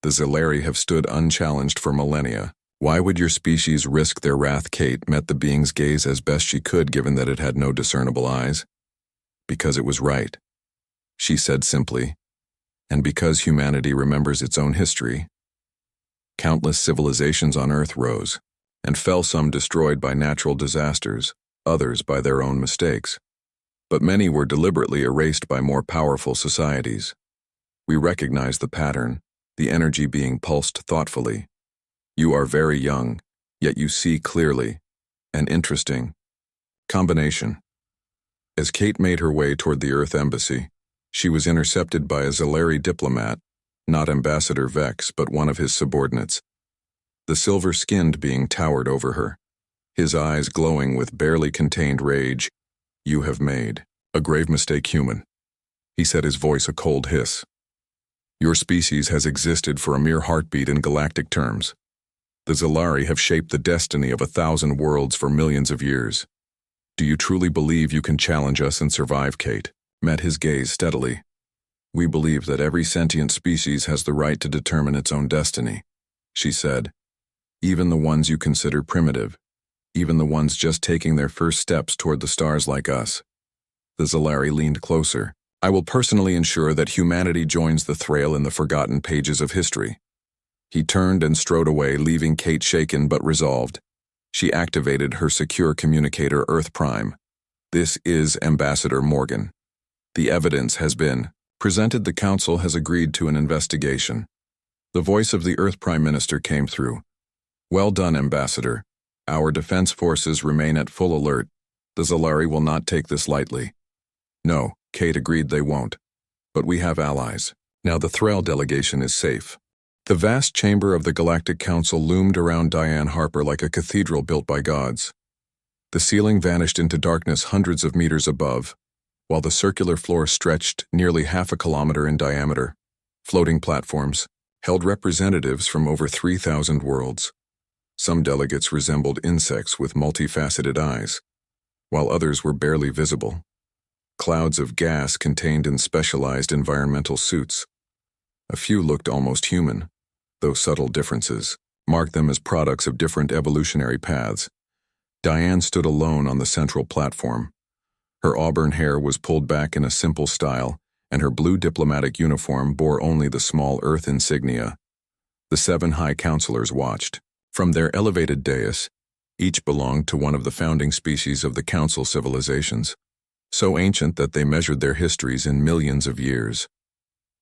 The Zalari have stood unchallenged for millennia. Why would your species risk their wrath? Kate met the being's gaze as best she could, given that it had no discernible eyes. Because it was right, she said simply, and because humanity remembers its own history. Countless civilizations on Earth rose and fell, some destroyed by natural disasters, others by their own mistakes. But many were deliberately erased by more powerful societies. We recognize the pattern, the energy being pulsed thoughtfully. You are very young, yet you see clearly. An interesting combination. As Kate made her way toward the Earth Embassy, she was intercepted by a Zalari diplomat, not Ambassador Vex, but one of his subordinates. The silver-skinned being towered over her, his eyes glowing with barely contained rage. You have made a grave mistake, human, he said, his voice a cold hiss. Your species has existed for a mere heartbeat in galactic terms. The Zalari have shaped the destiny of 1,000 worlds for millions of years. Do you truly believe you can challenge us and survive? Kate met his gaze steadily. We believe that every sentient species has the right to determine its own destiny, she said. Even the ones you consider primitive, even the ones just taking their first steps toward the stars like us. The Zalari leaned closer. I will personally ensure that humanity joins the Thrail in the forgotten pages of history. He turned and strode away, leaving Kate shaken but resolved. She activated her secure communicator, Earth Prime. This is Ambassador Morgan. The evidence has been presented. The Council has agreed to an investigation. The voice of the Earth Prime Minister came through. Well done, Ambassador. Our defense forces remain at full alert. The Zalari will not take this lightly. No, Kate agreed, they won't. But we have allies. Now the Thrall delegation is safe. The vast chamber of the Galactic Council loomed around Diane Harper like a cathedral built by gods. The ceiling vanished into darkness hundreds of meters above, while the circular floor stretched nearly half a kilometer in diameter. Floating platforms held representatives from over 3,000 worlds. Some delegates resembled insects with multifaceted eyes, while others were barely visible. Clouds of gas contained in specialized environmental suits. A few looked almost human, though subtle differences marked them as products of different evolutionary paths. Diane stood alone on the central platform. Her auburn hair was pulled back in a simple style, and her blue diplomatic uniform bore only the small Earth insignia. The 7 High Counselors watched. From their elevated dais, each belonged to one of the founding species of the Council civilizations, so ancient that they measured their histories in millions of years.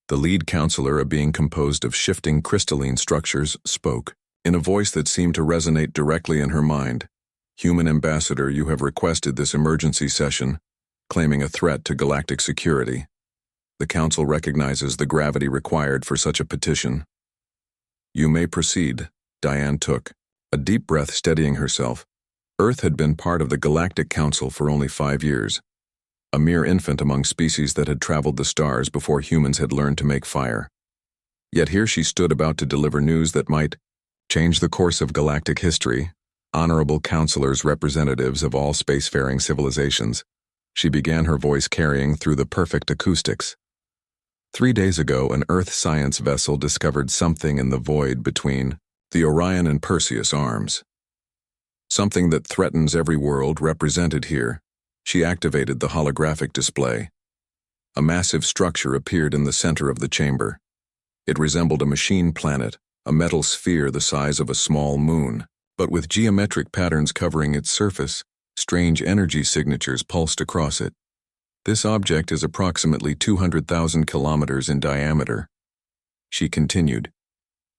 The lead counselor, a being composed of shifting crystalline structures, spoke, in a voice that seemed to resonate directly in her mind. "Human ambassador, you have requested this emergency session, claiming a threat to galactic security. The Council recognizes the gravity required for such a petition." "You may proceed." Diane took a deep breath, steadying herself. Earth had been part of the Galactic Council for only 5 years, a mere infant among species that had traveled the stars before humans had learned to make fire. Yet here she stood about to deliver news that might change the course of galactic history. Honorable counselors, representatives of all spacefaring civilizations, she began, her voice carrying through the perfect acoustics. 3 days ago, an Earth science vessel discovered something in the void between the Orion and Perseus arms. Something that threatens every world represented here. She activated the holographic display. A massive structure appeared in the center of the chamber. It resembled a machine planet, a metal sphere the size of a small moon, but with geometric patterns covering its surface. Strange energy signatures pulsed across it. This object is approximately 200,000 kilometers in diameter. She continued.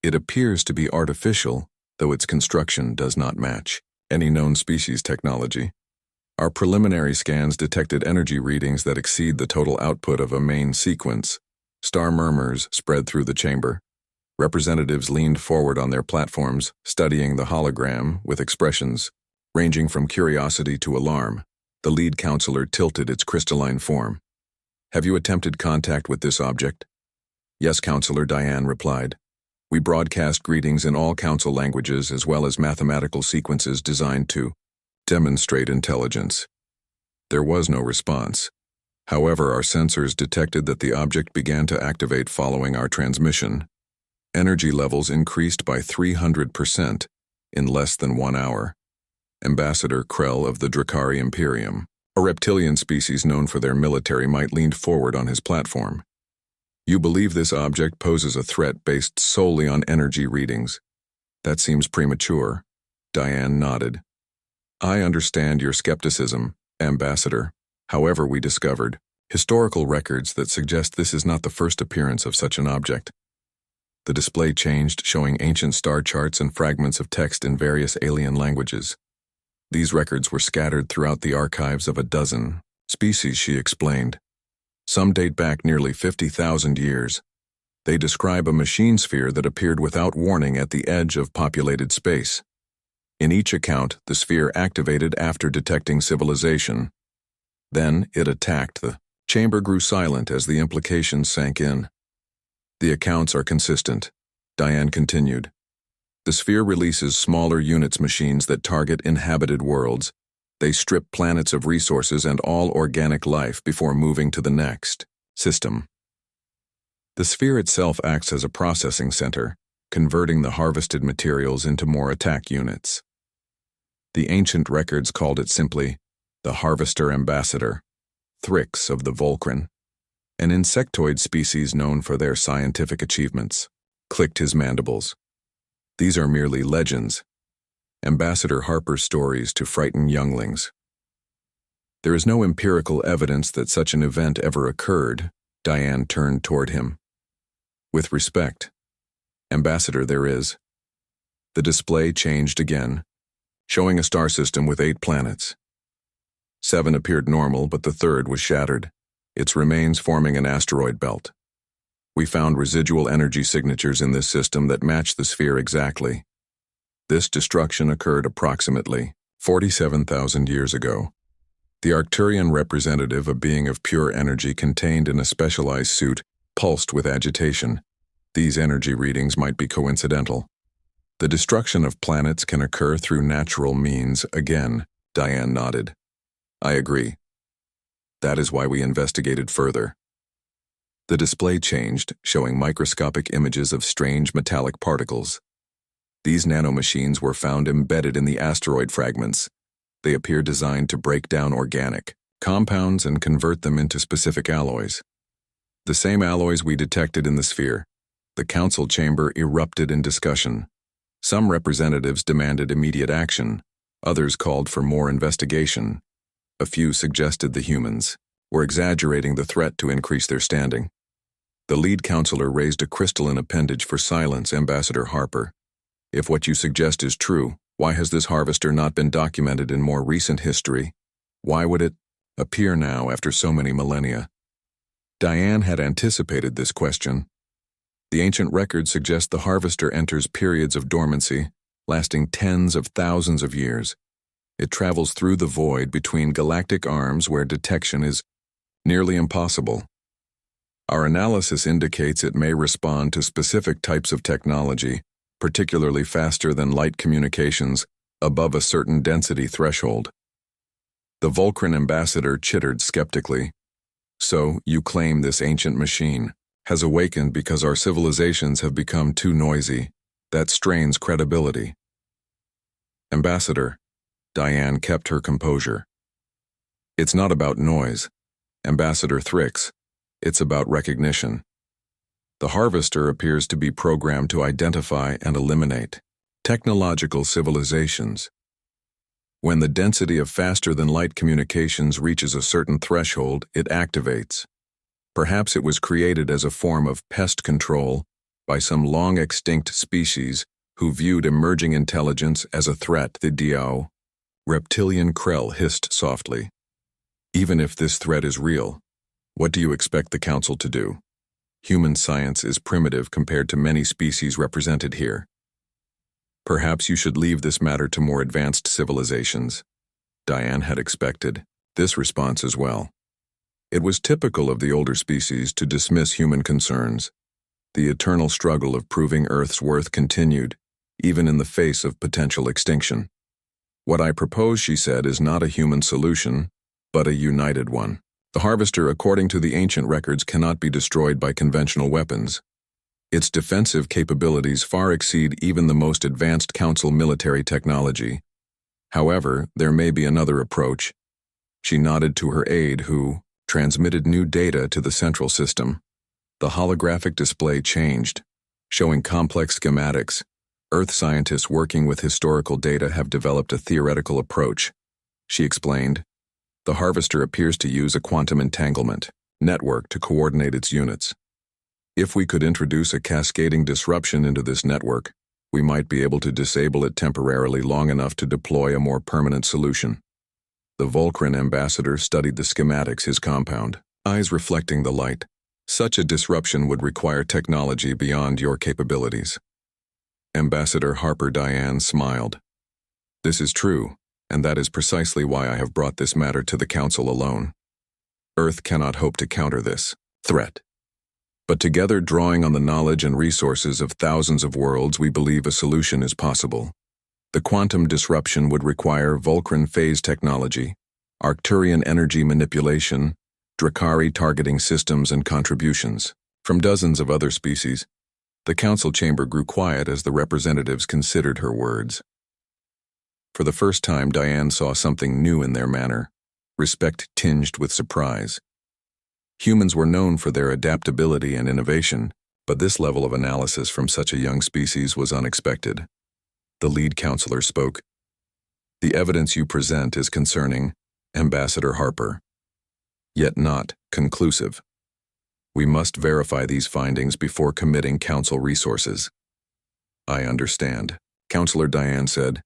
It appears to be artificial, though its construction does not match any known species technology. Our preliminary scans detected energy readings that exceed the total output of a main sequence. Star murmurs spread through the chamber. Representatives leaned forward on their platforms, studying the hologram with expressions ranging from curiosity to alarm. The lead counselor tilted its crystalline form. "Have you attempted contact with this object?" "Yes, Counselor," Diane replied. "We broadcast greetings in all council languages as well as mathematical sequences designed to demonstrate intelligence." There was no response. However, our sensors detected that the object began to activate following our transmission. Energy levels increased by 300% in less than 1 hour. Ambassador Krell of the Drakari Imperium, a reptilian species known for their military might, leaned forward on his platform. "You believe this object poses a threat based solely on energy readings? That seems premature." Diane nodded. "I understand your skepticism, Ambassador. However, we discovered historical records that suggest this is not the first appearance of such an object." The display changed, showing ancient star charts and fragments of text in various alien languages. These records were scattered throughout the archives of a dozen species, she explained. Some date back nearly 50,000 years. They describe a machine sphere that appeared without warning at the edge of populated space. In each account, the sphere activated after detecting civilization. Then it attacked. The chamber grew silent as the implications sank in. "The accounts are consistent," Diane continued. "The sphere releases smaller units machines that target inhabited worlds. They strip planets of resources and all organic life before moving to the next system. The sphere itself acts as a processing center, converting the harvested materials into more attack units. The ancient records called it simply the Harvester Ambassador, Thrix of the Volcran, an insectoid species known for their scientific achievements." Clicked his mandibles. "These are merely legends. Ambassador Harper's stories to frighten younglings. There is no empirical evidence that such an event ever occurred." Diane turned toward him. "With respect, Ambassador, there is." The display changed again, showing a star system with 8 planets. 7 appeared normal, but the third was shattered, its remains forming an asteroid belt. We found residual energy signatures in this system that match the sphere exactly. This destruction occurred approximately 47,000 years ago. The Arcturian representative, a being of pure energy contained in a specialized suit, pulsed with agitation. These energy readings might be coincidental. The destruction of planets can occur through natural means again, Diane nodded. I agree. That is why we investigated further. The display changed, showing microscopic images of strange metallic particles. These nanomachines were found embedded in the asteroid fragments. They appear designed to break down organic compounds and convert them into specific alloys. The same alloys we detected in the sphere. The council chamber erupted in discussion. Some representatives demanded immediate action. Others called for more investigation. A few suggested the humans were exaggerating the threat to increase their standing. The lead counselor raised a crystalline appendage for silence, Ambassador Harper. If what you suggest is true, why has this harvester not been documented in more recent history? Why would it appear now after so many millennia? Diane had anticipated this question. The ancient records suggest the harvester enters periods of dormancy, lasting tens of thousands of years. It travels through the void between galactic arms where detection is nearly impossible. Our analysis indicates it may respond to specific types of technology, particularly faster than light communications, above a certain density threshold. The Vulcan ambassador chittered skeptically. So, you claim this ancient machine has awakened because our civilizations have become too noisy. That strains credibility. Ambassador, Diane kept her composure. It's not about noise, Ambassador Thrix. It's about recognition. The harvester appears to be programmed to identify and eliminate technological civilizations. When the density of faster-than-light communications reaches a certain threshold, it activates. Perhaps it was created as a form of pest control by some long-extinct species who viewed emerging intelligence as a threat. The Diao, reptilian Krell hissed softly. Even if this threat is real, what do you expect the Council to do? Human science is primitive compared to many species represented here. Perhaps you should leave this matter to more advanced civilizations. Diane had expected this response as well. It was typical of the older species to dismiss human concerns. The eternal struggle of proving Earth's worth continued, even in the face of potential extinction. What I propose, she said, is not a human solution, but a united one. The harvester, according to the ancient records, cannot be destroyed by conventional weapons. Its defensive capabilities far exceed even the most advanced Council military technology. However, there may be another approach. She nodded to her aide, who transmitted new data to the central system. The holographic display changed, showing complex schematics. Earth scientists working with historical data have developed a theoretical approach. She explained, the harvester appears to use a quantum entanglement network to coordinate its units. If we could introduce a cascading disruption into this network, we might be able to disable it temporarily long enough to deploy a more permanent solution. The Vulcan ambassador studied the schematics, his compound, eyes reflecting the light. Such a disruption would require technology beyond your capabilities. Ambassador Harper Diane smiled. This is true, and that is precisely why I have brought this matter to the Council alone. Earth cannot hope to counter this threat. But together, drawing on the knowledge and resources of thousands of worlds, we believe a solution is possible. The quantum disruption would require Vulcan phase technology, Arcturian energy manipulation, Drakari targeting systems and contributions from dozens of other species. The council chamber grew quiet as the representatives considered her words. For the first time, Diane saw something new in their manner, respect tinged with surprise. Humans were known for their adaptability and innovation, but this level of analysis from such a young species was unexpected. The lead counselor spoke. The evidence you present is concerning, Ambassador Harper, yet not conclusive. We must verify these findings before committing council resources. I understand, Counselor Diane said.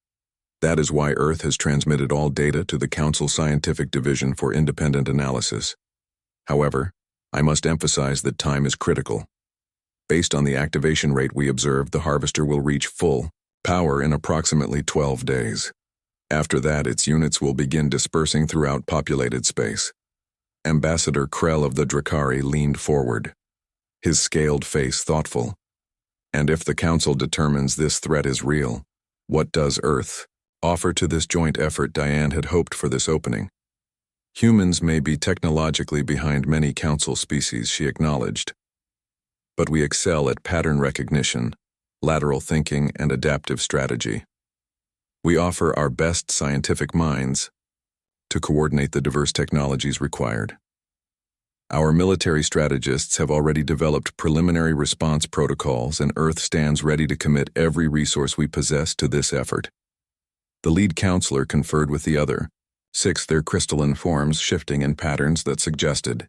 That is why Earth has transmitted all data to the Council Scientific Division for independent analysis. However, I must emphasize that time is critical. Based on the activation rate we observed, the harvester will reach full power in approximately 12 days. After that, its units will begin dispersing throughout populated space. Ambassador Krell of the Drakari leaned forward, his scaled face thoughtful. And if the Council determines this threat is real, what does Earth offer to this joint effort? Diane had hoped for this opening. Humans may be technologically behind many Council species, she acknowledged, but we excel at pattern recognition, lateral thinking, and adaptive strategy. We offer our best scientific minds to coordinate the diverse technologies required. Our military strategists have already developed preliminary response protocols, and Earth stands ready to commit every resource we possess to this effort. The lead counselor conferred with the other 6, their crystalline forms shifting in patterns that suggested